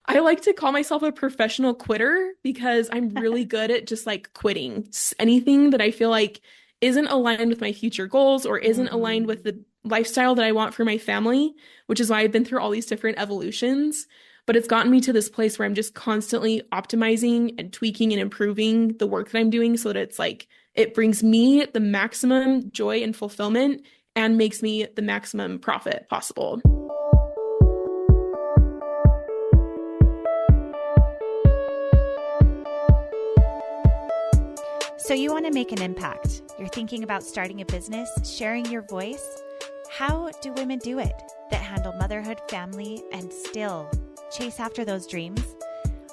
I like to call myself a professional quitter because I'm really good at just like quitting anything that I feel like isn't aligned with my future goals or isn't aligned with Mm. the lifestyle that I want for my family, which is why I've been through all these different evolutions. But it's gotten me to this place where I'm just constantly optimizing and tweaking and improving the work that I'm doing so that it's like it brings me the maximum joy and fulfillment and makes me the maximum profit possible. So, you want to make an impact. You're thinking about starting a business, sharing your voice. How do women do it that handle motherhood, family, and still chase after those dreams?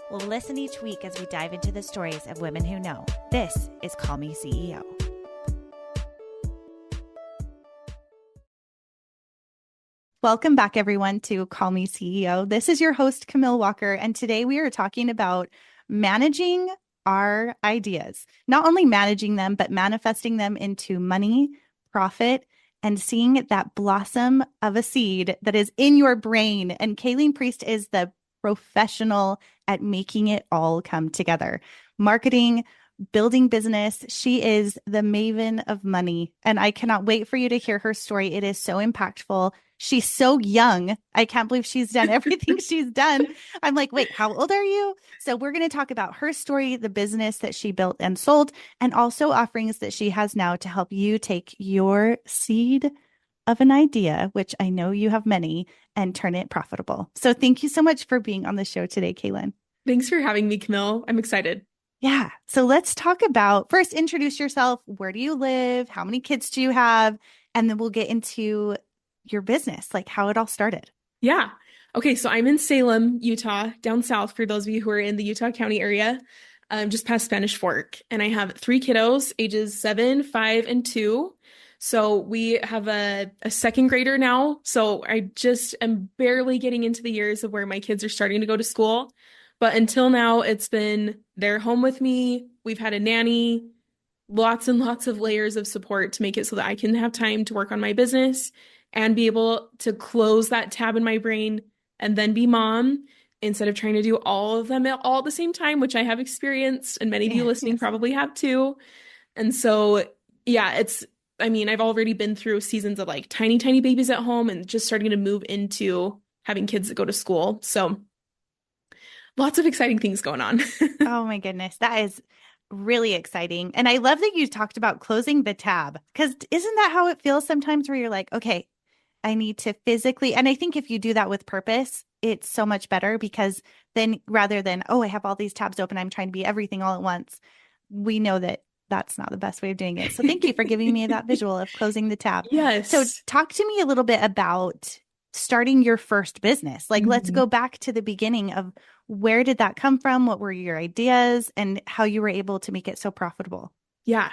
Well, listen each week as we dive into the stories of women who know. This is Call Me CEO. Welcome back, everyone, to Call Me CEO. This is your host, Camille Walker, and today we are talking about managing our ideas, not only managing them, but manifesting them into money, profit, and seeing that blossom of a seed that is in your brain. And Kaelynn Priest is the professional at making it all come together. Marketing, building business. She is the maven of money. And I cannot wait for you to hear her story. It is so impactful. She's so young. I can't believe she's done everything she's done. I'm like, wait, how old are you? So we're going to talk about her story, the business that she built and sold, and also offerings that she has now to help you take your seed of an idea, which I know you have many, and turn it profitable. So thank you so much for being on the show today, Kaelynn. Thanks for having me, Camille. I'm excited. Yeah. So let's talk about first, introduce yourself. Where do you live? How many kids do you have? And then we'll get into your business, like how it all started. Yeah. Okay, so I'm in Salem, Utah, down south for those of you who are in the Utah County area, just past Spanish Fork. And I have three kiddos, ages 7, 5, and 2. So we have a second grader now. So I just am barely getting into the years of where my kids are starting to go to school. But until now, it's been they're home with me. We've had a nanny, lots and lots of layers of support to make it so that I can have time to work on my business and be able to close that tab in my brain and then be mom instead of trying to do all of them all at the same time, which I have experienced and many of you Yes, listening yes. probably have too. And so, yeah, I mean, I've already been through seasons of like tiny, tiny babies at home and just starting to move into having kids that go to school. So, lots of exciting things going on. Oh my goodness. That is really exciting. And I love that you talked about closing the tab because isn't that how it feels sometimes where you're like, okay, I need to physically, and I think if you do that with purpose, it's so much better because then rather than, oh, I have all these tabs open, I'm trying to be everything all at once, we know that that's not the best way of doing it. So thank you for giving me that visual of closing the tab. So Yes. talk to me a little bit about starting your first business. Like, let's Mhm. go back to the beginning of where did that come from? What were your ideas and how you were able to make it so profitable? Yeah.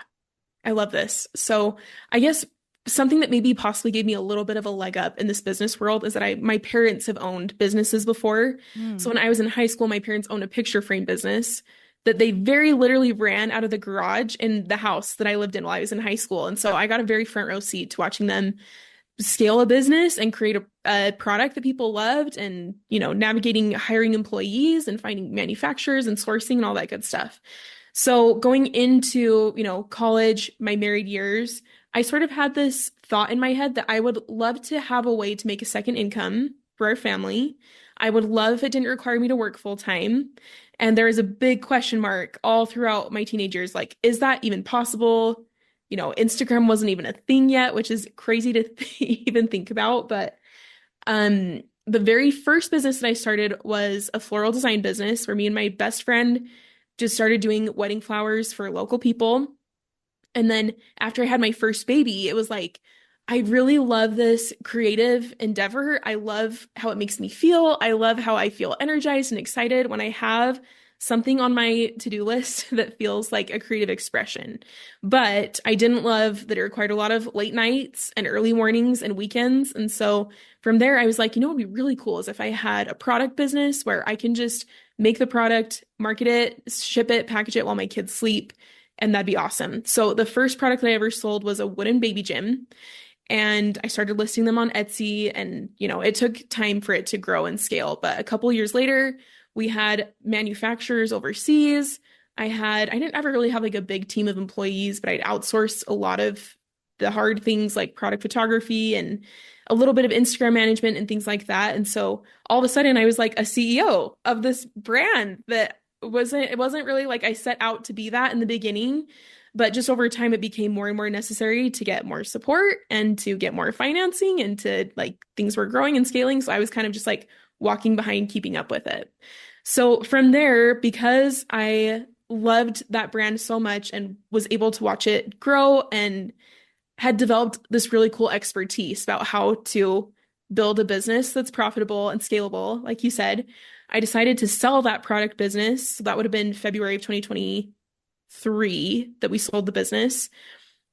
I love this. So, I guess something that maybe possibly gave me a little bit of a leg up in this business world is that my parents have owned businesses before. So Mm. when I was in high school, my parents owned a picture frame business that they very literally ran out of the garage in the house that I lived in while I was in high school. And so I got a very front row seat to watching them scale a business and create a product that people loved and, navigating hiring employees and finding manufacturers and sourcing and all that good stuff. So going into, college, my married years, I sort of had this thought in my head that I would love to have a way to make a second income for our family. I would love if it didn't require me to work full time. And there is a big question mark all throughout my teenage years, like, is that even possible? Instagram wasn't even a thing yet, which is crazy to even think about. But the very first business that I started was a floral design business where me and my best friend just started doing wedding flowers for local people. And then after I had my first baby, it was like, I really love this creative endeavor. I love how it makes me feel. I love how I feel energized and excited when I have something on my to-do list that feels like a creative expression. But I didn't love that it required a lot of late nights and early mornings and weekends. And so from there, I was like, what would be really cool is if I had a product business where I can just make the product, market it, ship it, package it while my kids sleep, and that'd be awesome. So the first product that I ever sold was a wooden baby gym. And I started listing them on Etsy and, it took time for it to grow and scale. But a couple years later, We had manufacturers overseas. I didn't ever really have like a big team of employees, but I'd outsource a lot of the hard things like product photography and a little bit of Instagram management and things like that. And so all of a sudden I was like a CEO of this brand that it wasn't really like I set out to be that in the beginning, but just over time it became more and more necessary to get more support and to get more financing and to like things were growing and scaling. So I was kind of just like walking behind, keeping up with it. So from there, because I loved that brand so much and was able to watch it grow and had developed this really cool expertise about how to build a business that's profitable and scalable, like you said, I decided to sell that product business. So that would have been February of 2023 that we sold the business.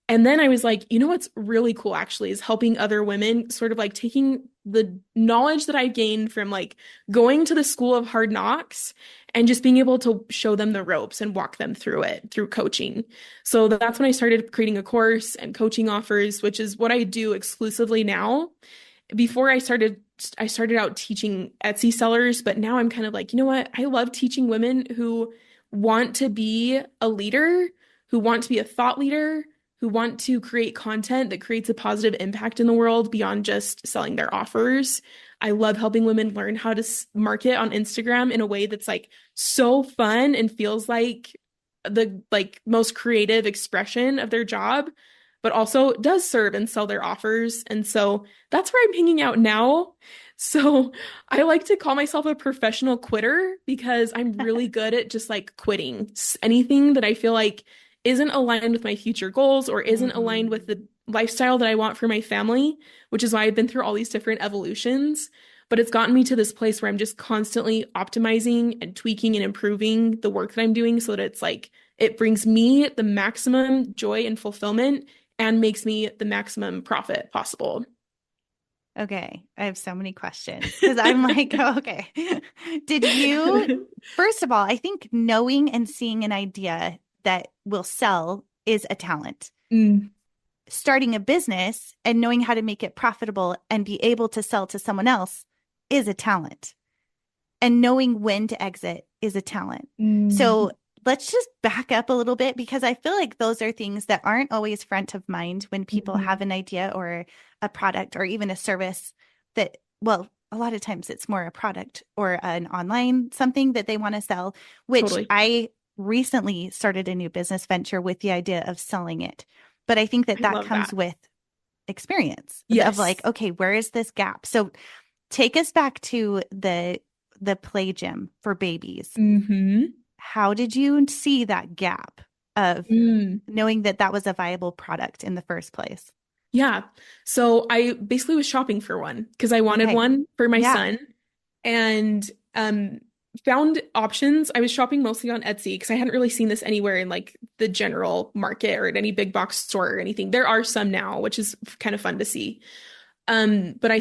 And then I was like, you know what's really cool actually is helping other women, sort of like taking the knowledge that I gained from like going to the school of hard knocks and just being able to show them the ropes and walk them through it through coaching. So that's when I started creating a course and coaching offers, which is what I do exclusively now. Before I started out teaching Etsy sellers, but now I'm kind of like, you know what? I love teaching women who want to be a leader, who want to be a thought leader, who want to create content that creates a positive impact in the world beyond just selling their offers. I love helping women learn how to market on Instagram in a way that's like so fun and feels like the like most creative expression of their job, but also does serve and sell their offers. And so that's where I'm hanging out now. So I like to call myself a professional quitter because I'm really good at just like quitting anything that I feel like isn't aligned with my future goals or isn't aligned with the lifestyle that I want for my family, which is why I've been through all these different evolutions. But it's gotten me to this place where I'm just constantly optimizing and tweaking and improving the work that I'm doing so that it's like it brings me the maximum joy and fulfillment and makes me the maximum profit possible. Okay, I have so many questions because I'm like, oh, okay. Did you, first of all, I think knowing and seeing an idea that will sell is a talent. Mm, Starting a business and knowing how to make it profitable and be able to sell to someone else is a talent. And knowing when to exit is a talent. So let's just back up a little bit because I feel like those are things that aren't always front of mind when people have an idea or a product or even a service that, well, a lot of times it's more a product or an online something that they want to sell, which totally. I recently started a new business venture with the idea of selling it. But I think that I that love comes that. with experience of Yes. like, okay, where is this gap? So take us back to the play gym for babies. Hmm. How did you see that gap of Mm. knowing that that was a viable product in the first place? Yeah. So I basically was shopping for one because I wanted Okay. one for my Yeah. son and found options. I was shopping mostly on Etsy because I hadn't really seen this anywhere in like the general market or at any big box store or anything. There are some now, which is kind of fun to see. But I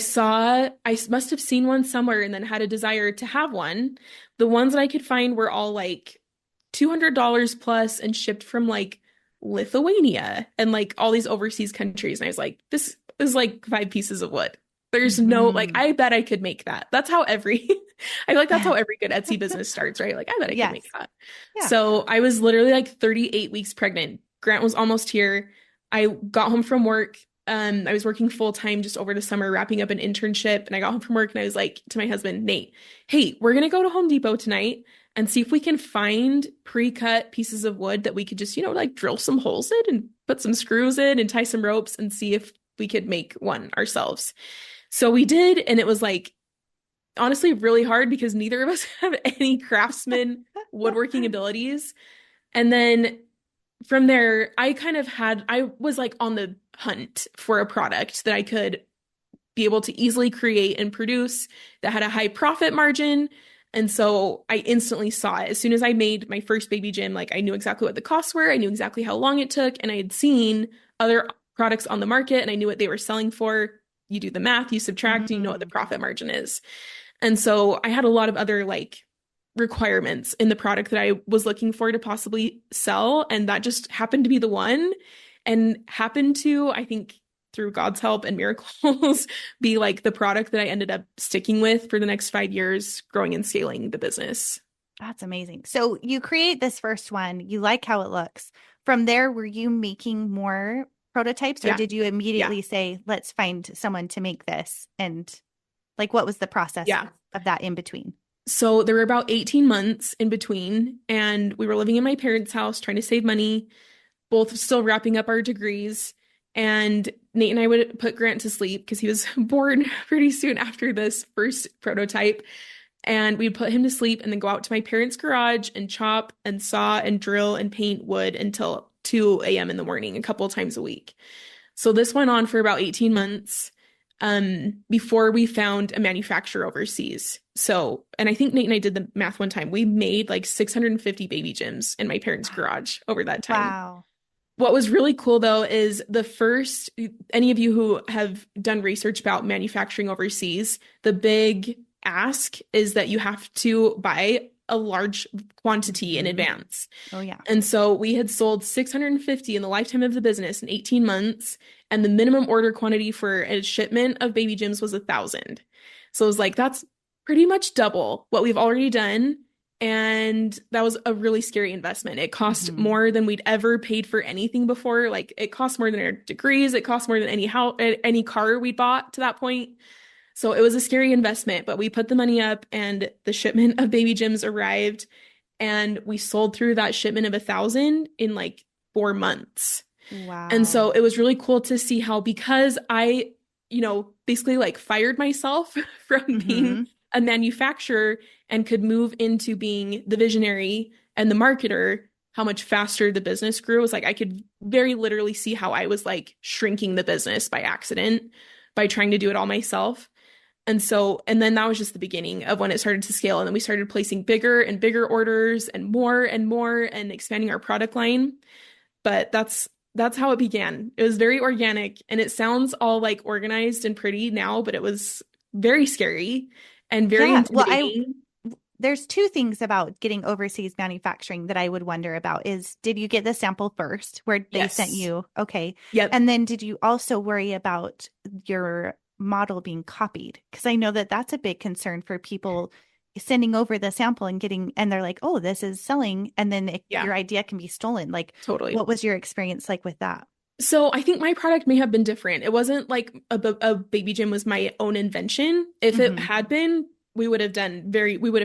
must have seen one somewhere and then had a desire to have one. The ones that I could find were all like $200 plus and shipped from like Lithuania and like all these overseas countries. And I was like, this is like 5 pieces of wood. There's no, like, Hmm. I bet I could make that. That's how every, I feel like that's how every good Etsy business starts, right? Like, I bet I could make Yes. that. Yeah. So I was literally like 38 weeks pregnant. Grant was almost here. I got home from work. I was working full time just over the summer, wrapping up an internship. And I got home from work and I was like to my husband, Nate, hey, we're gonna go to Home Depot tonight and see if we can find pre-cut pieces of wood that we could just, like drill some holes in and put some screws in and tie some ropes and see if we could make one ourselves. So we did, and it was like honestly really hard because neither of us have any craftsman woodworking abilities. And then from there, I was like on the hunt for a product that I could be able to easily create and produce that had a high profit margin. And so I instantly saw it. As soon as I made my first baby gym, like I knew exactly what the costs were, I knew exactly how long it took, and I had seen other products on the market and I knew what they were selling for. You do the math, you subtract, and you know what the Mm. profit margin is. And so I had a lot of other like requirements in the product that I was looking for to possibly sell. And that just happened to be the one and happened to, I think, through God's help and miracles, be like the product that I ended up sticking with for the next 5 years, growing and scaling the business. That's amazing. So you create this first one, you like how it looks. From there, were you making more prototypes or Yeah. did you Yeah. immediately say, let's find someone to make this? And like, what was the process Yeah. of that in between? So there were about 18 months in between, and we were living in my parents' house trying to save money, both still wrapping up our degrees. And Nate and I would put Grant to sleep because he was born pretty soon after this first prototype. And we'd put him to sleep and then go out to my parents' garage and chop and saw and drill and paint wood until 2 a.m. in the morning, a couple of times a week. So this went on for about 18 months before we found a manufacturer overseas. So, and I think Nate and I did the math one time. We made like 650 baby gyms in my parents' garage over that time. Wow. What was really cool though is any of you who have done research about manufacturing overseas, the big ask is that you have to buy a large quantity in Mhm. advance. Oh, yeah. And so we had sold 650 in the lifetime of the business in 18 months, and the minimum order quantity for a shipment of baby gyms was 1,000. So it was like, that's pretty much double what we've already done. And that was a really scary investment. It cost Mhm. more than we'd ever paid for anything before. Like it cost more than our degrees. It cost more than any car we bought to that point. So it was a scary investment, but we put the money up and the shipment of baby gyms arrived and we sold through that shipment of 1,000 in like 4 months. And so Wow. it was really cool to see how, because I, basically like fired myself from being Mhm. a manufacturer and could move into being the visionary and the marketer, how much faster the business grew. It was like I could very literally see how I was like shrinking the business by accident by trying to do it all myself. And then that was just the beginning of when it started to scale. And then we started placing bigger and bigger orders and more and expanding our product line. But that's how it began. It was very organic and it sounds all like organized and pretty now, but it was very scary and very Yeah. Well, intimidating. there's two things about getting overseas manufacturing that I would wonder about is did you get the sample first where they sent Yes. you? Okay. Yep. And then did you also worry about your model being copied? Because I know that that's a big concern for people sending over the sample and and they're like, oh, this is selling. And then Yeah, your idea can be stolen. Like, totally. what was your experience like with that? So I think my product may have been different. It wasn't like a baby gym was my own invention. If it Hmm. had been, we would have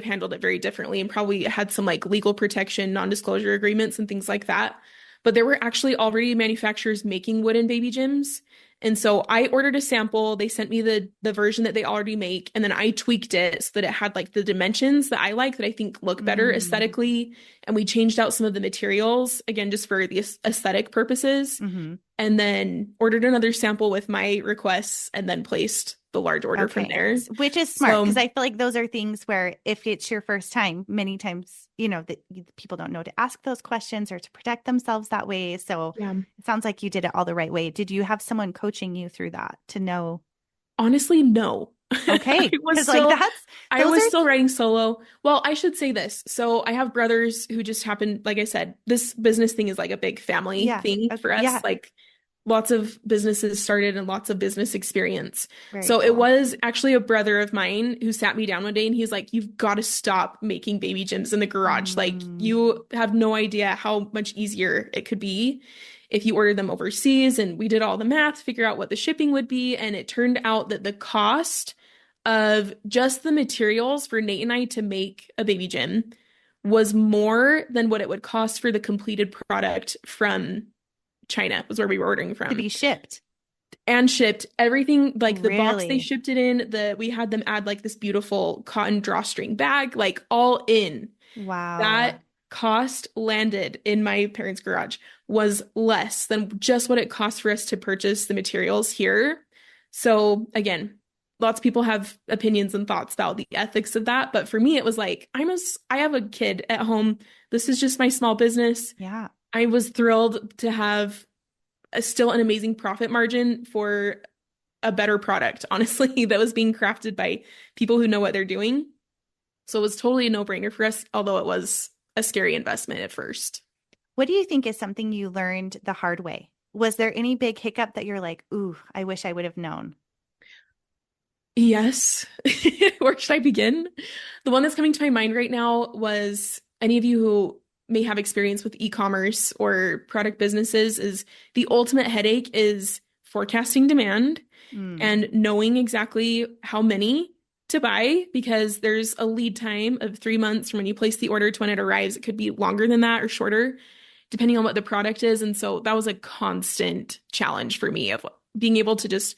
handled it very differently and probably had some like legal protection, non-disclosure agreements and things like that. But there were actually already manufacturers making wooden baby gyms. And so I ordered a sample. They sent me the version that they already make, and then I tweaked it so that it had like the dimensions that I like that I think look better Mm. aesthetically. And we changed out some of the materials again just for the aesthetic purposes Hmm. and then ordered another sample with my requests and then placed the large order from Okay. there. Which is smart because So, I feel like those are things where if it's your first time, many times, that people don't know to ask those questions or to protect themselves that way. So yeah, it sounds like you did it all the right way. Did you have someone coaching you through that to know? honestly, no. Okay. I was Because like still I those was are, still writing solo. Well, I should say this. So, I have brothers who just happen, like I said, this business thing is like a big family yeah. thing for us. Yeah. Like lots of businesses started and lots of business experience. Very So it cool. was actually a brother of mine who sat me down one day and he's like, "You've got to stop making baby gyms in the garage. Like, Mm, you have no idea how much easier it could be if you ordered them overseas." And we did all the math, figure out what the shipping would be. And it turned out that the cost of just the materials for Nate and I to make a baby gym was more than what it would cost for the completed product from China was where we were ordering to from be shipped. and shipped everything like the box they Really? shipped it in we had them add like this beautiful cotton drawstring bag like all in Wow. that cost landed in my parents garage was less than just what it cost for us to purchase the materials here. So again, lots of people have opinions and thoughts about the ethics of that, but for me it was like I have a kid at home. This is just my small business. Yeah. I was thrilled to have still an amazing profit margin for a better product, honestly, that was being crafted by people who know what they're doing. So it was totally a no-brainer for us, although it was a scary investment at first. What do you think is something you learned the hard way? Was there any big hiccup that you're like, ooh, I wish I would have known? Yes. Where should I begin? The one that's coming to my mind right now was any of you who may have experience with e-commerce or product businesses is the ultimate headache is forecasting demand Mm, and knowing exactly how many to buy because there's a lead time of 3 months from when you place the order to when it arrives. It could be longer than that or shorter, depending on what the product is. And so that was a constant challenge for me of being able to just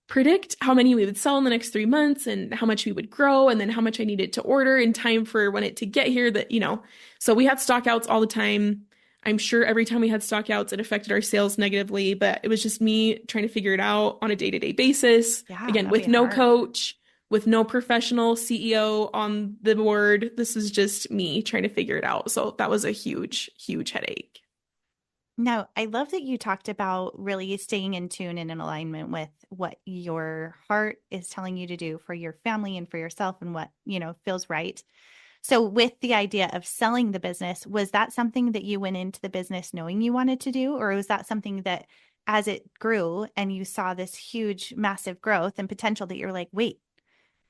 predict how many we would sell in the next 3 months and how much we would grow and then how much I needed to order in time for when it to get here so we had stockouts all the time. I'm sure every time we had stockouts, it affected our sales negatively, but it was just me trying to figure it out on a day-to-day basis. yeah, Again, that'd be with no hard. coach, with no professional CEO on the board. This is just me trying to figure it out. So that was a huge, huge headache. No, I love that you talked about really staying in tune and in alignment with what your heart is telling you to do for your family and for yourself and what, feels right. So with the idea of selling the business, was that something that you went into the business knowing you wanted to do, or was that something that as it grew and you saw this huge, massive growth and potential that you're like, wait,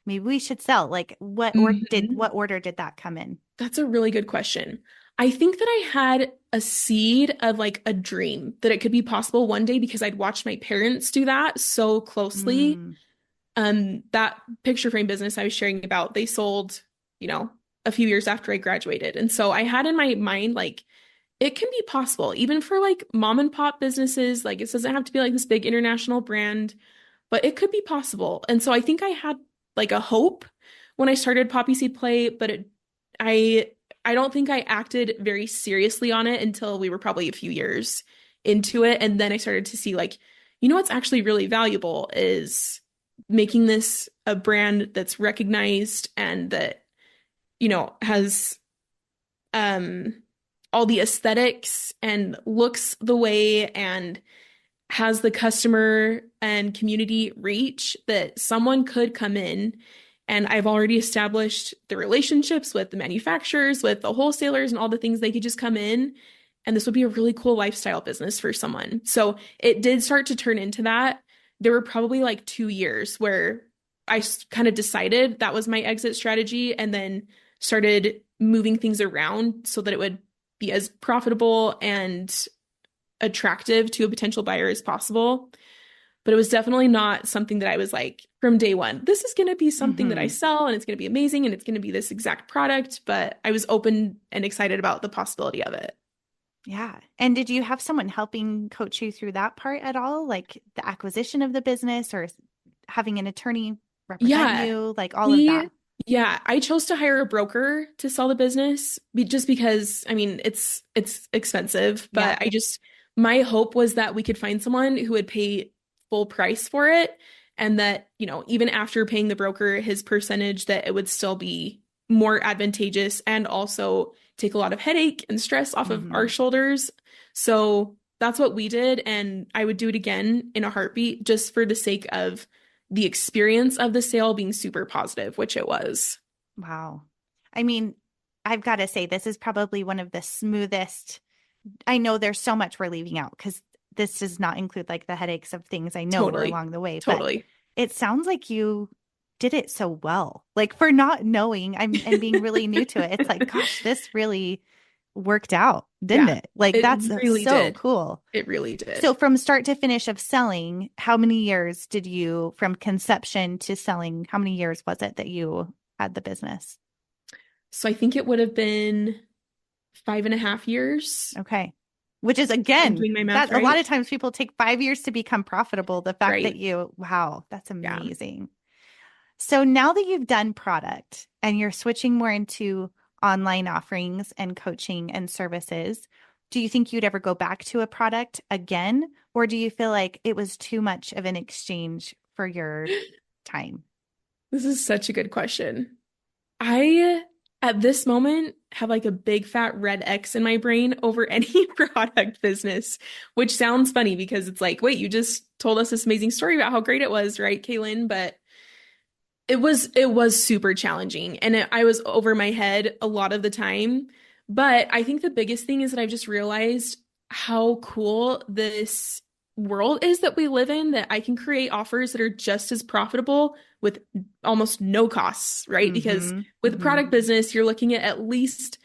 maybe we should sell? Like Mhm. what order did that come in? That's a really good question. I think that I had a seed of like a dream that it could be possible one day because I'd watched my parents do that so closely. Mm, That picture frame business I was sharing about, they sold, you know, a few years after I graduated. And so I had in my mind like it can be possible even for like mom and pop businesses. Like it doesn't have to be like this big international brand, but it could be possible. And so I think I had like a hope when I started Poppy Seed Play, but I I don't think I acted very seriously on it until we were probably a few years into it. And then I started to see like, what's actually really valuable is making this a brand that's recognized and that, has um all the aesthetics and looks the way and has the customer and community reach that someone could come in and I've already established the relationships with the manufacturers, with the wholesalers, and all the things they could just come in. And this would be a really cool lifestyle business for someone. So it did start to turn into that. There were probably like 2 years where I kind of decided that was my exit strategy and then started moving things around so that it would be as profitable and attractive to a potential buyer as possible. But it was definitely not something that I was like from day one, this is going to be something that I hmm. sell and it's going to be amazing and it's going to be this exact product. But I was open and excited about the possibility of it. Yeah. And did you have someone helping coach you through that part at all? Like the acquisition of the business or having an attorney represent Yeah, you, like all of that? we, yeah, I chose to hire a broker to sell the business just because, I mean, it's expensive, Yeah. but my hope was that we could find someone who would pay full price for it and that, even after paying the broker his percentage, that it would still be more advantageous and also take a lot of headache and stress off of our Hmm. shoulders. So that's what we did, and I would do it again in a heartbeat just for the sake of the experience of the sale being super positive, which it was. Wow. I mean, I've got to say, this is probably one of the smoothest. I know there's so much we're leaving out because this does not include like the headaches of things I know were Totally. along the way, but Totally. it sounds like you did it so well. Like for not knowing and being really new to it, it's like, gosh, this really worked out, didn't Yeah, it? Like it that's really so did. cool. It really did. So from start to finish of selling, how many years did you, from conception to selling, how many years was it that you had the business? So I think it would have been 5.5 years. Okay. Which is I'm again, doing my math that a lot right. of times people take 5 years to become profitable. The fact that Right. wow, that's Yeah. amazing. So now that you've done product and you're switching more into online offerings and coaching and services, do you think you'd ever go back to a product again? Or do you feel like it was too much of an exchange for your time? This is such a good question. I, at this moment, have like a big fat red X in my brain over any product business, which sounds funny because it's like, wait, you just told us this amazing story about how great it was, right, Kaelynn? But it was super challenging and I was over my head a lot of the time. But I think the biggest thing is that I've just realized how cool this world is that we live in, that I can create offers that are just as profitable with almost no costs, right? Because Mm-hmm. with a Mm-hmm. product business, you're looking at least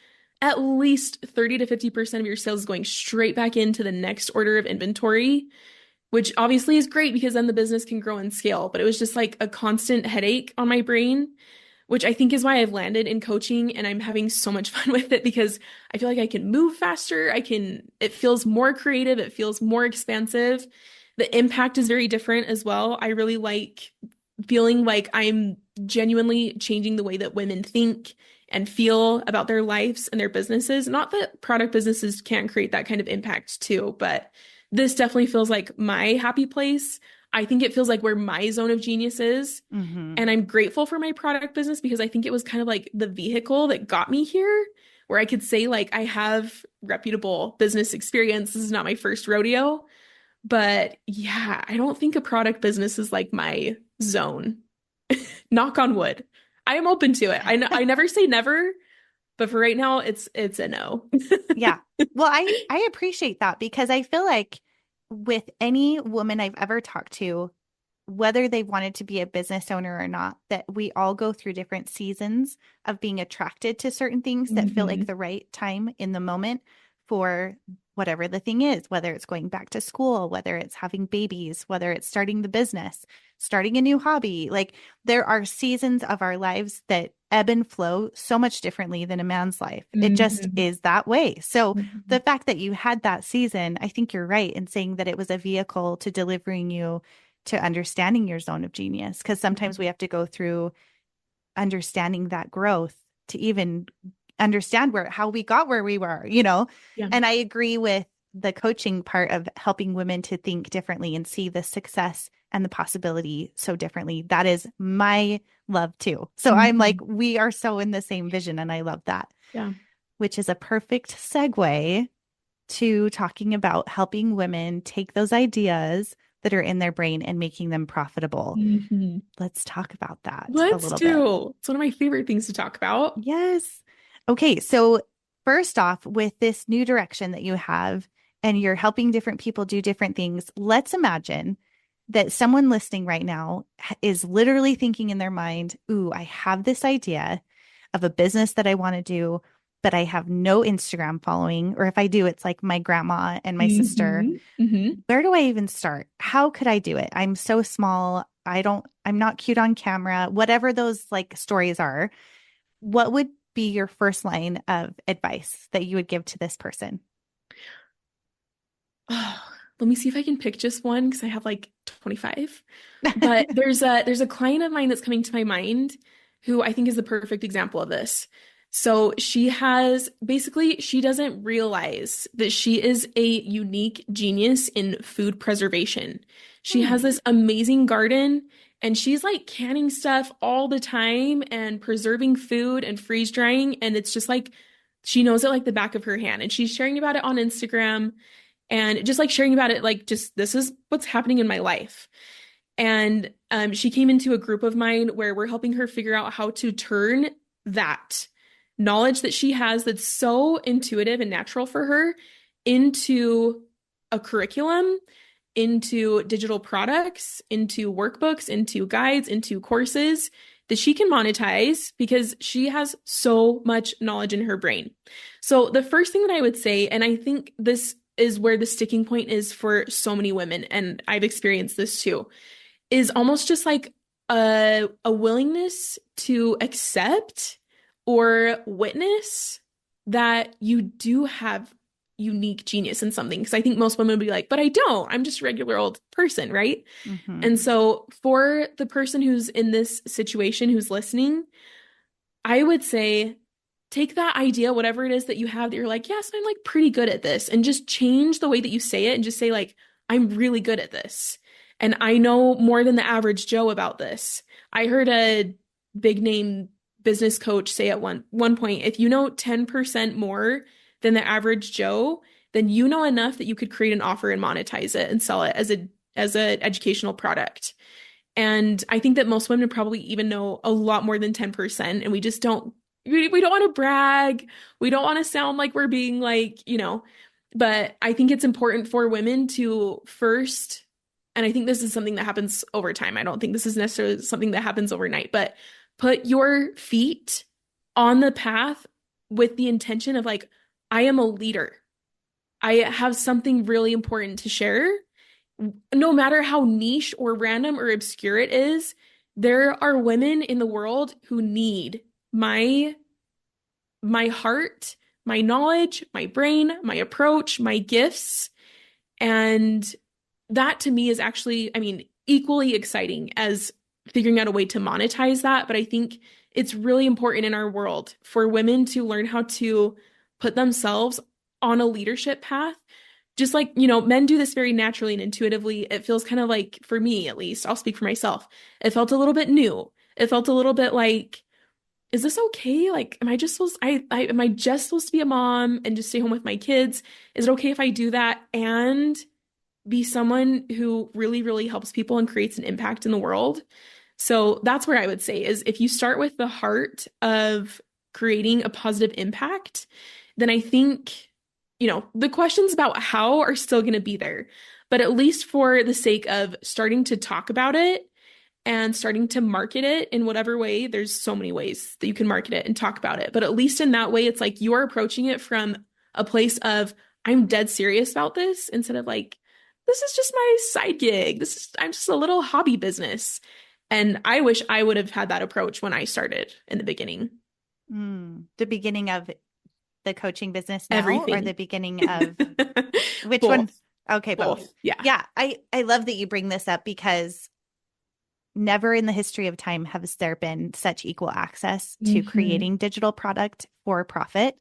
30 to 50% of your sales going straight back into the next order of inventory, which obviously is great because then the business can grow and scale. But it was just like a constant headache on my brain, which I think is why I've landed in coaching and I'm having so much fun with it because I feel like I can move faster. It feels more creative. It feels more expansive. The impact is very different as well. I really like feeling like I'm genuinely changing the way that women think and feel about their lives and their businesses. Not that product businesses can't create that kind of impact too, but this definitely feels like my happy place. I think it feels like where my zone of genius is. Mm-hmm. And I'm grateful for my product business because I think it was kind of like the vehicle that got me here, where I could say, like, I have reputable business experience. This is not my first rodeo. But yeah, I don't think a product business is like my zone. Knock on wood. I am open to it. I never say never, but for right now, it's a no. Yeah. Well, I appreciate that because I feel like with any woman I've ever talked to, whether they wanted to be a business owner or not, that we all go through different seasons of being attracted to certain things that feel like Mhm. the right time in the moment for whatever the thing is, whether it's going back to school, whether it's having babies, whether it's starting the business, starting a new hobby. Like there are seasons of our lives that ebb and flow so much differently than a man's life. It just Mhm. is that way. So the Mhm. fact that you had that season, I think you're right in saying that it was a vehicle to delivering you to understanding your zone of genius. Because sometimes we have to go through understanding that growth to even understand how we got where we were, you know? Yeah. And I agree with the coaching part of helping women to think differently and see the success and the possibility so differently. That is my love too. So I'm like, Mhm. we are so in the same vision, and I love that, Yeah. which is a perfect segue to talking about helping women take those ideas that are in their brain and making them profitable. Mhm. Let's talk about that a Let's little bit. do. It's one of my favorite things to talk about. Yes. Okay. So, first off, with this new direction that you have, and you're helping different people do different things, let's imagine that someone listening right now is literally thinking in their mind, ooh, I have this idea of a business that I want to do, but I have no Instagram following. Or if I do, it's like my grandma and my sister. Hmm. Hmm. Where do I even start? How could I do it? I'm so small. I'm not cute on camera, whatever those like stories are. What would be your first line of advice that you would give to this person? Oh, let me see if I can pick just one because I have like 25. But there's a client of mine that's coming to my mind who I think is the perfect example of this. So she doesn't realize that she is a unique genius in food preservation. She has Hmm. this amazing garden and she's like canning stuff all the time and preserving food and freeze drying. And it's just like she knows it like the back of her hand. And she's sharing about it on Instagram and just like sharing about it, like just this is what's happening in my life. And she came into a group of mine where we're helping her figure out how to turn that knowledge that she has that's so intuitive and natural for her into a curriculum, into digital products, into workbooks, into guides, into courses that she can monetize because she has so much knowledge in her brain. So, the first thing that I would say, and I think this is where the sticking point is for so many women, and I've experienced this too, is almost just like a willingness to accept or witness that you do have unique genius in something. Because I think most women would be like, but I don't. I'm just a regular old person, right? Hmm. And so for the person who's in this situation who's listening, I would say take that idea, whatever it is that you have that you're like, yes, I'm like pretty good at this, and just change the way that you say it and just say, like, I'm really good at this. And I know more than the average Joe about this. I heard a big name business coach say at one point, if you know 10% more than the average Joe, then you know enough that you could create an offer and monetize it and sell it as a educational product. And I think that most women probably even know a lot more than 10%. And we don't want to brag. We don't want to sound like we're being like, But I think it's important for women to first, and I think this is something that happens over time. I don't think this is necessarily something that happens overnight, but put your feet on the path with the intention of like, I am a leader. I have something really important to share. No matter how niche or random or obscure it is, there are women in the world who need my my heart, my knowledge, my brain, my approach, my gifts. And that to me is actually, I mean, equally exciting as figuring out a way to monetize that. But I think it's really important in our world for women to learn how to put themselves on a leadership path. Just like, men do this very naturally and intuitively. It feels kind of like, for me at least, I'll speak for myself. It felt a little bit new. It felt a little bit like, is this okay? Like, am I just supposed am I just supposed to be a mom and just stay home with my kids? Is it okay if I do that and be someone who really, really helps people and creates an impact in the world? So that's where I would say is if you start with the heart of creating a positive impact, then I think, the questions about how are still going to be there. But at least for the sake of starting to talk about it and starting to market it in whatever way, there's so many ways that you can market it and talk about it. But at least in that way, it's like you are approaching it from a place of, I'm dead serious about this, instead of like, this is just my side gig. I'm just a little hobby business. And I wish I would have had that approach when I started in the beginning. The beginning of the coaching business now, Everything. or the beginning of which Both. one? Okay, both. Yeah. Yeah. I love that you bring this up because never in the history of time has there been such equal access to creating digital product for profit.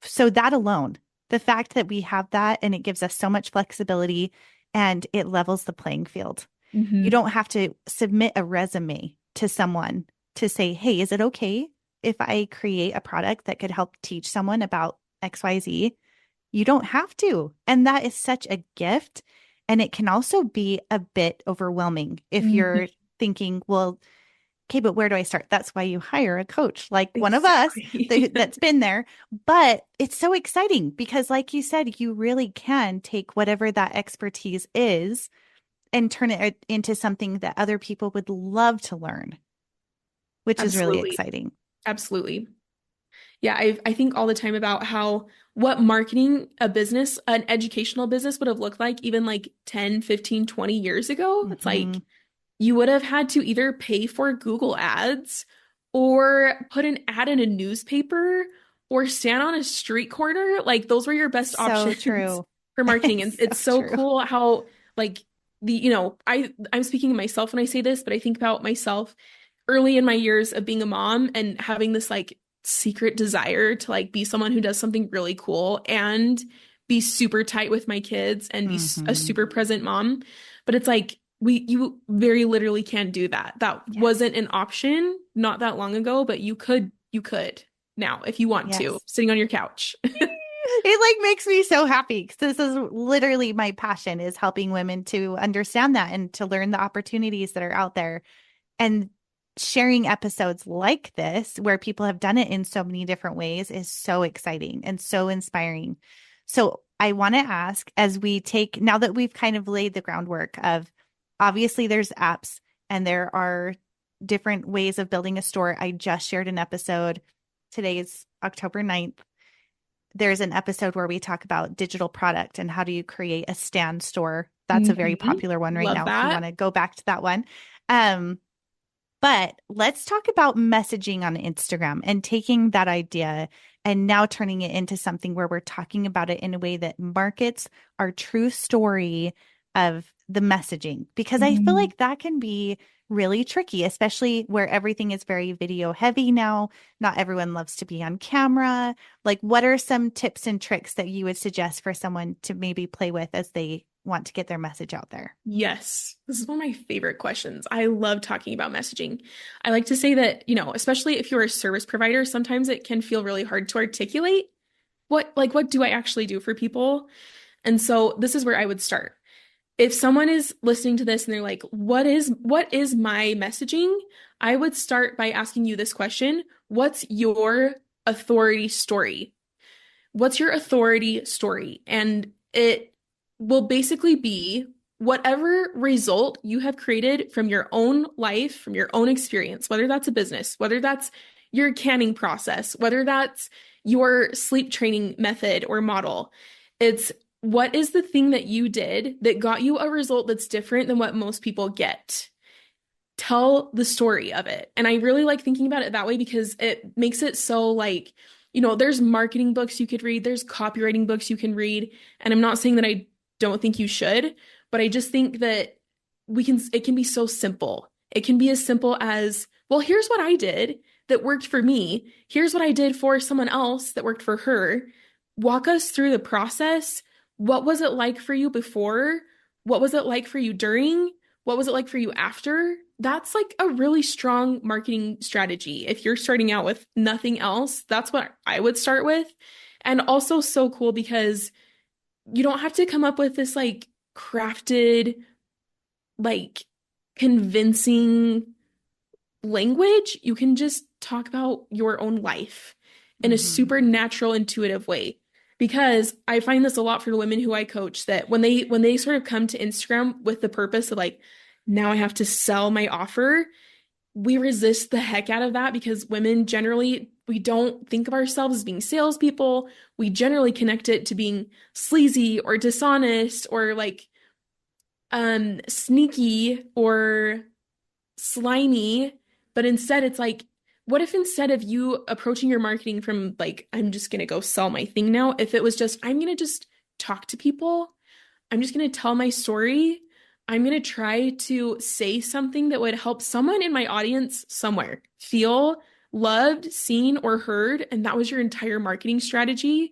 So that alone, the fact that we have that and it gives us so much flexibility and it levels the playing field. You don't have to submit a resume to someone to say, hey, is it okay if I create a product that could help teach someone about XYZ? You don't have to. And that is such a gift. And it can also be a bit overwhelming if you're thinking, well, okay, but where do I start? That's why you hire a coach like one of us that's been there. But it's so exciting because, like you said, you really can take whatever that expertise is and turn it into something that other people would love to learn, which is really exciting. Absolutely. Yeah, I think all the time about how what marketing a business, an educational business would have looked like even like 10, 15, 20 years ago. It's like you would have had to either pay for Google ads or put an ad in a newspaper or stand on a street corner. Like those were your best options for marketing. And it's so cool how like I'm speaking of myself when I say this, but I think about myself early in my years of being a mom and having this like secret desire to like be someone who does something really cool and be super tight with my kids and be a super present mom. But it's like you very literally can do that. That wasn't an option not that long ago, but you could now if you want to, sitting on your couch. It like makes me so happy because this is literally my passion, is helping women to understand that and to learn the opportunities that are out there. And sharing episodes like this, where people have done it in so many different ways, is so exciting and so inspiring. So I want to ask, as we take, now that we've kind of laid the groundwork of, obviously there's apps and there are different ways of building a store. I just shared an episode. Today is October 9th. There's an episode where we talk about digital product and how do you create a stand store. That's a very popular one right now. If you want to go back to that one. But let's talk about messaging on Instagram and taking that idea and now turning it into something where we're talking about it in a way that markets our true story of the messaging, because I feel like that can be really tricky, especially where everything is very video heavy now. Not everyone loves to be on camera. Like, what are some tips and tricks that you would suggest for someone to maybe play with as they want to get their message out there? Yes, this is one of my favorite questions. I love talking about messaging. I like to say that, especially if you're a service provider, sometimes it can feel really hard to articulate what do I actually do for people? And so this is where I would start. If someone is listening to this and they're like, what is my messaging? I would start by asking you this question. What's your authority story? what's your authority story? And it will basically be whatever result you have created from your own life, from your own experience, whether that's a business, whether that's your canning process, whether that's your sleep training method or model. It's what is the thing that you did that got you a result that's different than what most people get? Tell the story of it. And I really like thinking about it that way because it makes it so like, there's marketing books you could read, there's copywriting books you can read. And I'm not saying that I don't think you should, but I just think that it can be so simple. It can be as simple as, well, here's what I did that worked for me. Here's what I did for someone else that worked for her. Walk us through the process. What was it like for you before? What was it like for you during? What was it like for you after? That's like a really strong marketing strategy. If you're starting out with nothing else, that's what I would start with. And also so cool because you don't have to come up with this like crafted, like convincing language. You can just talk about your own life in a Mm-hmm. super natural, intuitive way. Because I find this a lot for the women who I coach that when they sort of come to Instagram with the purpose of like, now I have to sell my offer, we resist the heck out of that because women generally, we don't think of ourselves as being salespeople. We generally connect it to being sleazy or dishonest or like sneaky or slimy. But instead, it's like, what if instead of you approaching your marketing from like, I'm just gonna go sell my thing now, if it was just, I'm gonna just talk to people, I'm just gonna tell my story. I'm going to try to say something that would help someone in my audience somewhere feel loved, seen, or heard. And that was your entire marketing strategy.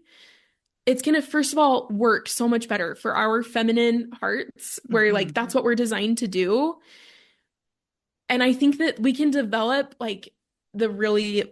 It's going to, first of all, work so much better for our feminine hearts, where like Mm-hmm. that's what we're designed to do. And I think that we can develop like the really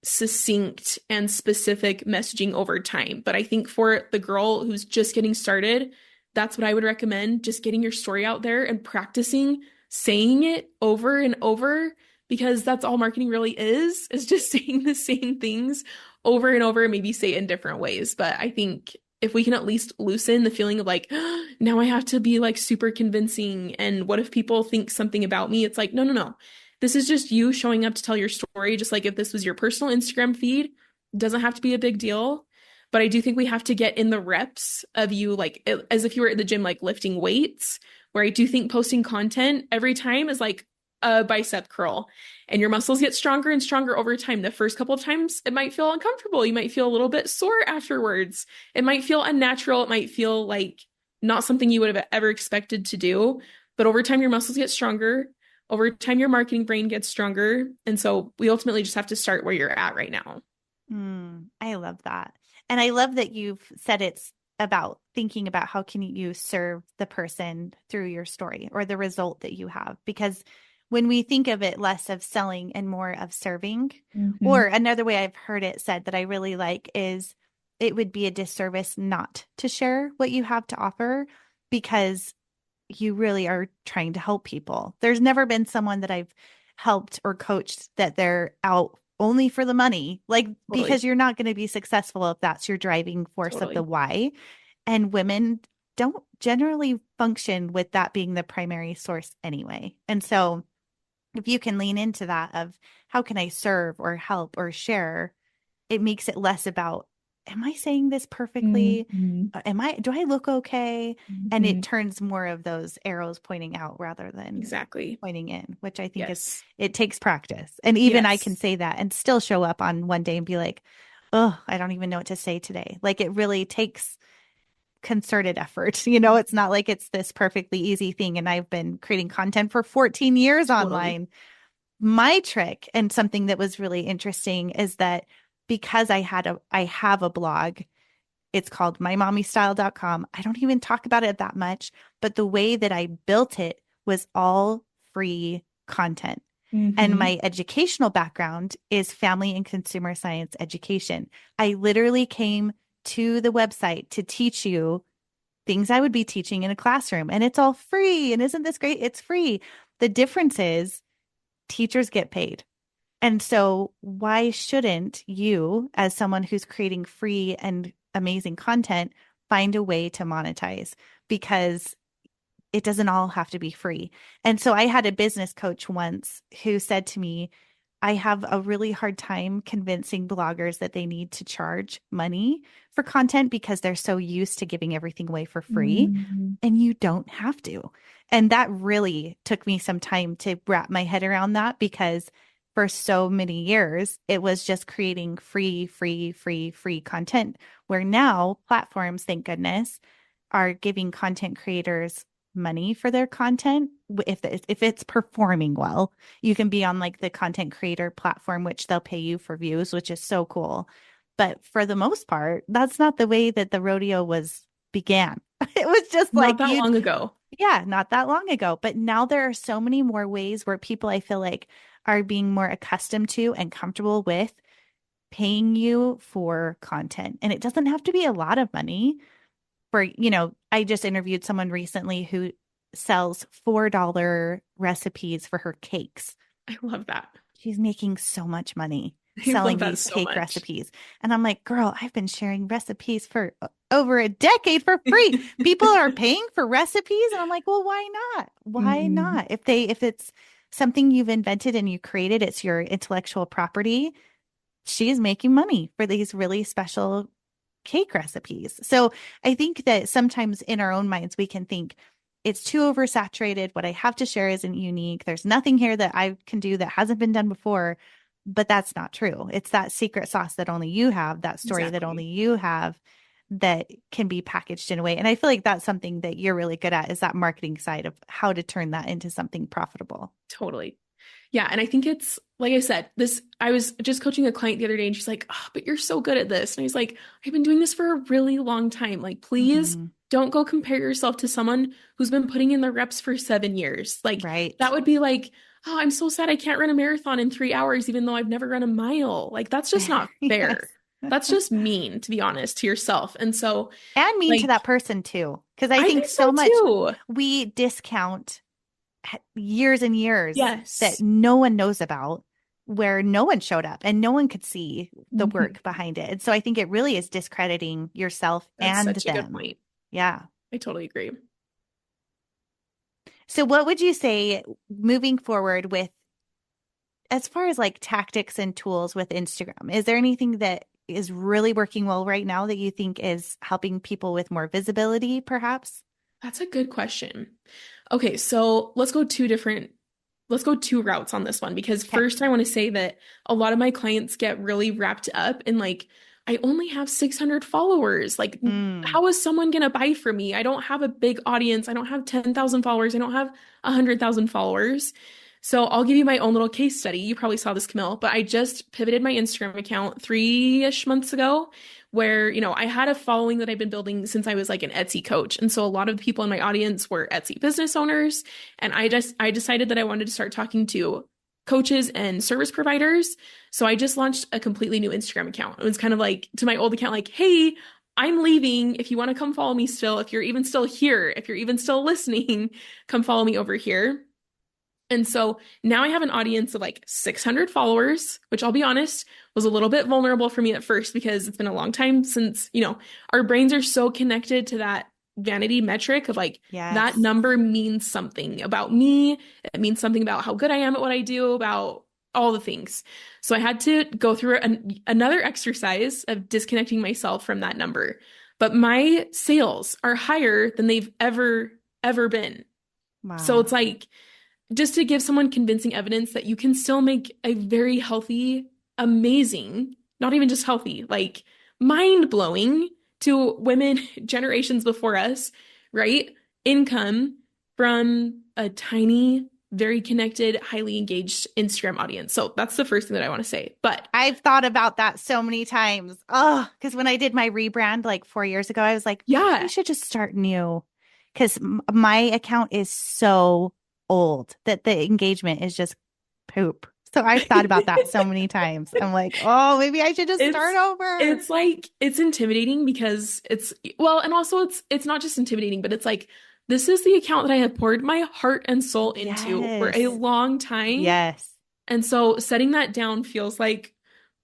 succinct and specific messaging over time. But I think for the girl who's just getting started, that's what I would recommend. Just getting your story out there and practicing saying it over and over because that's all marketing really is just saying the same things over and over and maybe say it in different ways. But I think if we can at least loosen the feeling of like, now I have to be like super convincing. And what if people think something about me? It's like, no, no, no. This is just you showing up to tell your story. Just like if this was your personal Instagram feed, it doesn't have to be a big deal. But I do think we have to get in the reps of you, like as if you were at the gym, like lifting weights, where I do think posting content every time is like a bicep curl and your muscles get stronger and stronger over time. The first couple of times, it might feel uncomfortable. You might feel a little bit sore afterwards. It might feel unnatural. It might feel like not something you would have ever expected to do. But over time, your muscles get stronger. Over time, your marketing brain gets stronger. And so we ultimately just have to start where you're at right now. I love that. And I love that you've said it's about thinking about how can you serve the person through your story or the result that you have. Because when we think of it less of selling and more of serving, or Mhm. another way I've heard it said that I really like is it would be a disservice not to share what you have to offer because you really are trying to help people. There's never been someone that I've helped or coached that they're out only for the money, like Totally. because you're not going to be successful if that's your driving force of the Totally. why. And women don't generally function with that being the primary source anyway. And so if you can lean into that of how can I serve or help or share, it makes it less about, am I saying this perfectly? Mhm. Do I look okay? And it Mhm. turns more of those arrows pointing out rather than Exactly. pointing in, which I think is, Yes. it takes practice. And even I can Yes. say that and still show up on one day and be like, oh, I don't even know what to say today. Like it really takes concerted effort. It's not like it's this perfectly easy thing. And I've been creating content for 14 years Totally. online. My trick and something that was really interesting is that because I have a blog, it's called mymommystyle.com. I don't even talk about it that much, but the way that I built it was all free content. And Hmm. my educational background is family and consumer science education. I literally came to the website to teach you things I would be teaching in a classroom, and it's all free. And isn't this great? It's free. The difference is teachers get paid. And so, why shouldn't you, as someone who's creating free and amazing content, find a way to monetize because it doesn't all have to be free. And so I had a business coach once who said to me, I have a really hard time convincing bloggers that they need to charge money for content because they're so used to giving everything away for free, Mm. and you don't have to. And that really took me some time to wrap my head around that because for so many years, it was just creating free content, where now platforms, thank goodness, are giving content creators money for their content if it's performing well. You can be on like the content creator platform, which they'll pay you for views, which is so cool. But for the most part, that's not the way that the rodeo was began. It was just Not like that long ago. yeah, not that long ago. But now there are so many more ways where people, I feel like, are being more accustomed to and comfortable with paying you for content. And it doesn't have to be a lot of money. I just interviewed someone recently who sells $4 recipes for her cakes. I love that. She's making so much money I love selling that these so cake much. recipes. And I'm like, girl, I've been sharing recipes for over a decade for free. People are paying for recipes. And I'm like, well, why not? Why Mhm. not? If it's something you've invented and you created, it's your intellectual property. She is making money for these really special cake recipes. So I think that sometimes in our own minds, we can think it's too oversaturated. What I have to share isn't unique. There's nothing here that I can do that hasn't been done before. But that's not true. It's that secret sauce that only you have, that story that only Exactly. you have that can be packaged in a way. And I feel like that's something that you're really good at, is that marketing side of how to turn that into something profitable. Totally. Yeah. And I think it's, like I said, I was just coaching a client the other day and she's like, oh, but you're so good at this. And I was like, I've been doing this for a really long time. Like, please Mhm. don't go compare yourself to someone who's been putting in the reps for 7 years. Like, that Right. would be like, oh, I'm so sad I can't run a marathon in 3 hours, even though I've never run a mile. Like, that's just not fair. Yes. That's just mean, to be honest, to yourself. And so, And mean to like, that person too. Because I I think think so so much too. we discount years and years that Yes. no one knows about, where no one showed up and no one could see the Mhm. work behind it. And so I think it really is discrediting yourself That's and such a good them. point. Yeah. I totally agree. So what would you say moving forward with, as far as like tactics and tools with Instagram? Is there anything that is really working well right now that you think is helping people with more visibility, perhaps? That's a good question. Okay, so let's go two routes on this one because Okay. first I want to say that a lot of my clients get really wrapped up in like, I only have 600 followers. Like, Mm, how is someone gonna buy from me? I don't have a big audience. I don't have 10,000 followers. I don't have 100,000 followers. So I'll give you my own little case study. You probably saw this, Camille, but I just pivoted my Instagram account 3-ish months ago where, I had a following that I've been building since I was like an Etsy coach. And so a lot of the people in my audience were Etsy business owners. And I decided that I wanted to start talking to coaches and service providers. So I just launched a completely new Instagram account. It was kind of like to my old account, like, hey, I'm leaving. If you want to come follow me still, if you're even still here, if you're even still listening, come follow me over here. And so now I have an audience of like 600 followers, which I'll be honest was a little bit vulnerable for me at first because it's been a long time since, our brains are so connected to that vanity metric of like that yes. number means something about me. It means something about how good I am at what I do, about all the things. So I had to go through another exercise of disconnecting myself from that number. But my sales are higher than they've ever been. So Wow. it's like, just to give someone convincing evidence that you can still make a very healthy, amazing, not even just healthy, like mind blowing to women generations before us, right? Income from a tiny, very connected, highly engaged Instagram audience. So that's the first thing that I want to say. But I've thought about that so many times. Oh, because when I did my rebrand like 4 years ago, I was like, maybe I yeah, should just start new. Because my account is so old that the engagement is just poop. So I've thought about that so many times. I'm like, oh, maybe I should just start it's over. it's like it's intimidating because it's well, and also it's not just intimidating, but it's like this is the account that I have poured my heart and soul into for a Yes. long time. Yes. And so setting that down feels like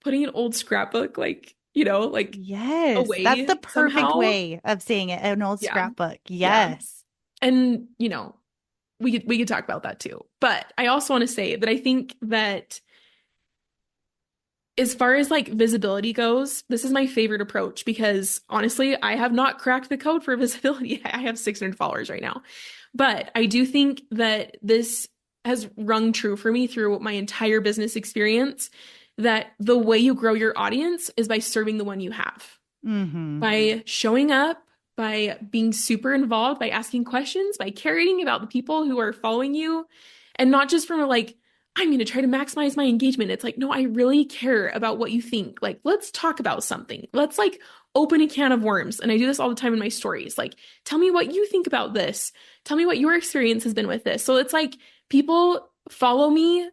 putting an old scrapbook like like Yes, that's away the perfect somehow. way of saying it. An old Yeah. scrapbook. Yeah. Yes. And, we could talk about that too. But I also want to say that I think that as far as like visibility goes, this is my favorite approach because honestly, I have not cracked the code for visibility. I have 600 followers right now. But I do think that this has rung true for me through my entire business experience that the way you grow your audience is by serving the one you have, Mm-hmm. by showing up, by being super involved, by asking questions, by caring about the people who are following you, and not just from a like, I'm going to try to maximize my engagement. It's like, no, I really care about what you think. Like, let's talk about something. Let's like open a can of worms. And I do this all the time in my stories. Like, tell me what you think about this. Tell me what your experience has been with this. So it's like people follow me,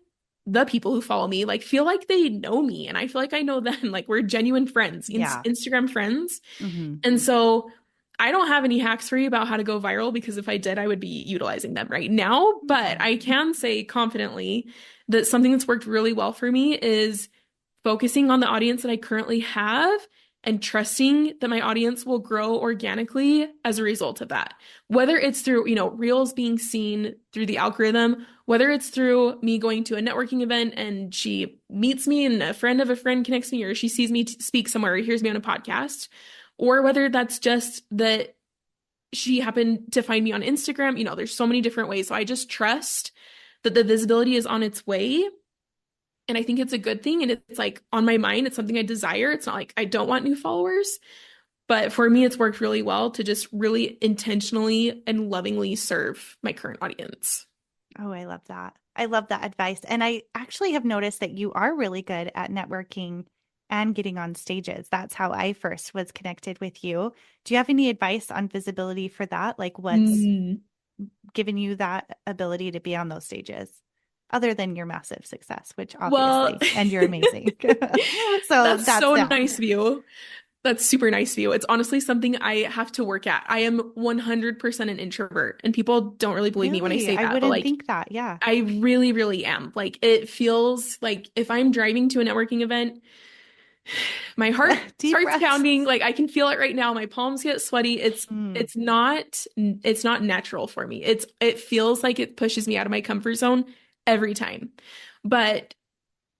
the people who follow me, like feel like they know me and I feel like I know them. Like we're genuine friends, Yeah. Instagram friends. Mm-hmm. And so I don't have any hacks for you about how to go viral because if I did, I would be utilizing them right now. But I can say confidently that something that's worked really well for me is focusing on the audience that I currently have and trusting that my audience will grow organically as a result of that. Whether it's through, reels being seen through the algorithm, whether it's through me going to a networking event and she meets me and a friend of a friend connects me, or she sees me speak somewhere or hears me on a podcast, or whether that's just that she happened to find me on Instagram. There's so many different ways. So I just trust that the visibility is on its way. And I think it's a good thing. And it's like on my mind, it's something I desire. It's not like I don't want new followers. But for me, it's worked really well to just really intentionally and lovingly serve my current audience. Oh, I love that. I love that advice. And I actually have noticed that you are really good at networking and getting on stages. That's how I first was connected with you. Do you have any advice on visibility for that? Like what's Mm. given you that ability to be on those stages? Other than your massive success, which Well, obviously, and you're amazing. So that's that's so that. nice of you. That's super nice of you. It's honestly something I have to work at. I am 100% an introvert, and people don't really believe me when I Really? say I that, but wouldn't like think that. Yeah. I really, really am. Like it feels like if I'm driving to a networking event, my heart Deep starts breaths. pounding. Like I can feel it right now. My palms get sweaty. It's Mm, it's not it's not natural for me. It feels like it pushes me out of my comfort zone every time. But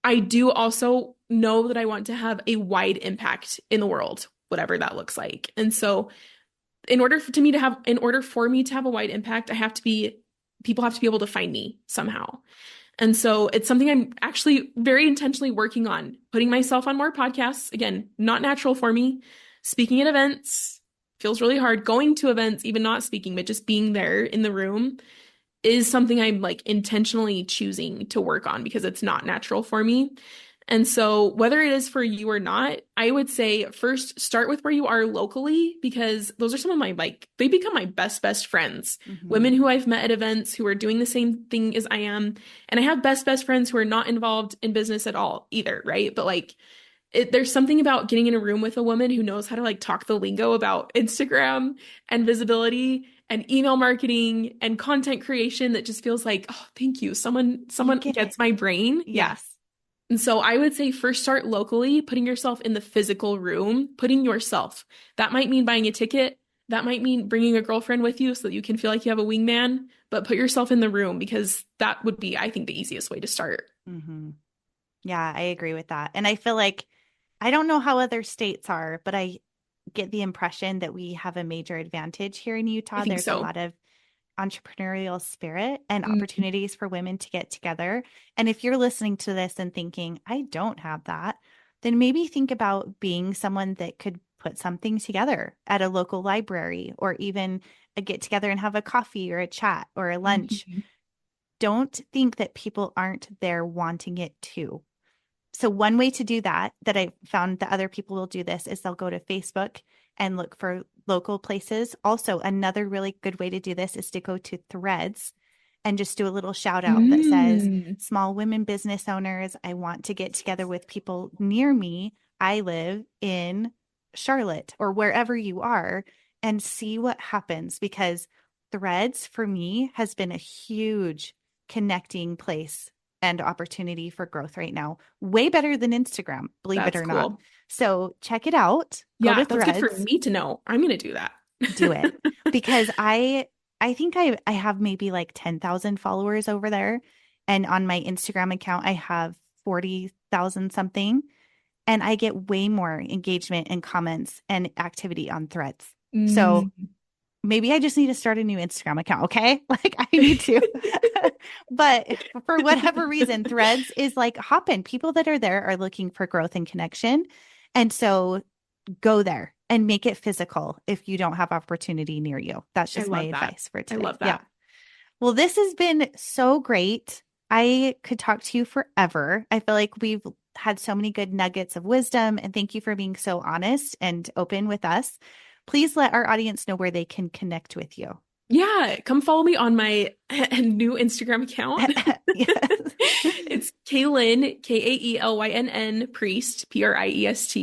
I do also know that I want to have a wide impact in the world, whatever that looks like. And so in order for me to have a wide impact, people have to be able to find me somehow. And so it's something I'm actually very intentionally working on, putting myself on more podcasts. Again, not natural for me. Speaking at events feels really hard. Going to events, even not speaking, but just being there in the room is something I'm like intentionally choosing to work on because it's not natural for me. And so, whether it is for you or not, I would say first start with where you are locally because those are some of my like, they become my best friends. hmm Women who I've met at events who are doing the same thing as I am. And I have best friends who are not involved in business at all either, right? But like, there's something about getting in a room with a woman who knows how to like talk the lingo about Instagram and visibility and email marketing and content creation that just feels like, oh, thank you. You Someone get it. gets my brain. Yeah. Yes. And so I would say first start locally, putting yourself in the physical room, putting yourself. That might mean buying a ticket. That might mean bringing a girlfriend with you so that you can feel like you have a wingman, but put yourself in the room because that would be, I think, the easiest way to start. hmm Yeah, I agree with that. And I feel like I don't know how other states are, but I get the impression that we have a major advantage here in I Utah. think There's a so. lot of entrepreneurial spirit and Mm, opportunities for women to get together. And if you're listening to this and thinking, I don't have that, then maybe think about being someone that could put something together at a local library or even a get together and have a coffee or a chat or a lunch. mhm. Don't think that people aren't there wanting it too. So one way to do that, that I found that other people will do this, is they'll go to Facebook and look for local places. Also, another really good way to do this is to go to Threads and just do a little shout out that says, Mm. small women business owners, I want to get together with people near me. I live in Charlotte or wherever you are, and see what happens, because Threads for me has been a huge connecting place and opportunity for growth right now. Way better than Instagram, believe it That's or not. cool. So check it out. Go Yeah, to that's good for Threads, me to know. I'm gonna do that. do it. Because I think I have maybe like 10,000 followers over there. And on my Instagram account, I have 40,000 something. And I get way more engagement and comments and activity on Threads. So Mm. maybe I just need to start a new Instagram account. Okay. Like I need to, but for whatever reason, Threads is like hopping. People that are there are looking for growth and connection. And so go there and make it physical if you don't have opportunity near you. That's I just my love that. advice for I today. love Yeah. that. Well, this has been so great. I could talk to you forever. I feel like we've had so many good nuggets of wisdom, and thank you for being so honest and open with us. Please let our audience know where they can connect with you. Yeah, come follow me on my new Instagram account. Yes. It's Kaelynn, Kaelynn Priest, Priest.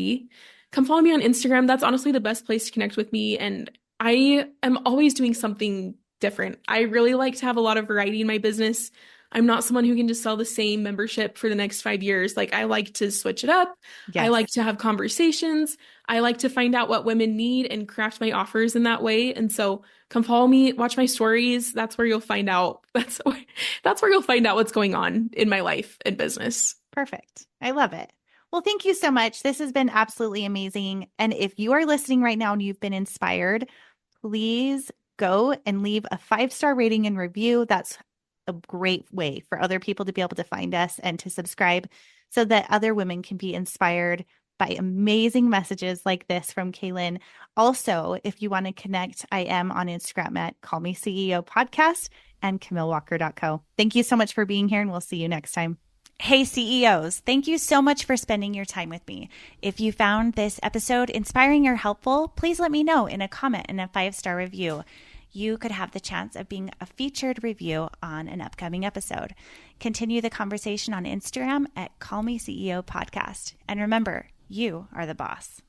Come follow me on Instagram. That's honestly the best place to connect with me. And I am always doing something different. I really like to have a lot of variety in my business. I'm not someone who can just sell the same membership for the next 5 years. Like, I like to switch it up. I like Yes. to have conversations. I like to find out what women need and craft my offers in that way. And so come follow me, watch my stories. That's where you'll find out. That's where you'll find out what's going on in my life and business. Perfect. I love it. Well, thank you so much. This has been absolutely amazing. And if you are listening right now and you've been inspired, please go and leave a 5-star rating and review. That's a great way for other people to be able to find us and to subscribe so that other women can be inspired by amazing messages like this from Kaelynn. Also, if you want to connect, I am on Instagram at Call Me CEO Podcast and CamilleWalker.co. Thank you so much for being here, and we'll see you next time. Hey, CEOs, thank you so much for spending your time with me. If you found this episode inspiring or helpful, please let me know in a comment and a 5-star review. You could have the chance of being a featured review on an upcoming episode. Continue the conversation on Instagram at Call Me CEO Podcast. And remember, you are the boss.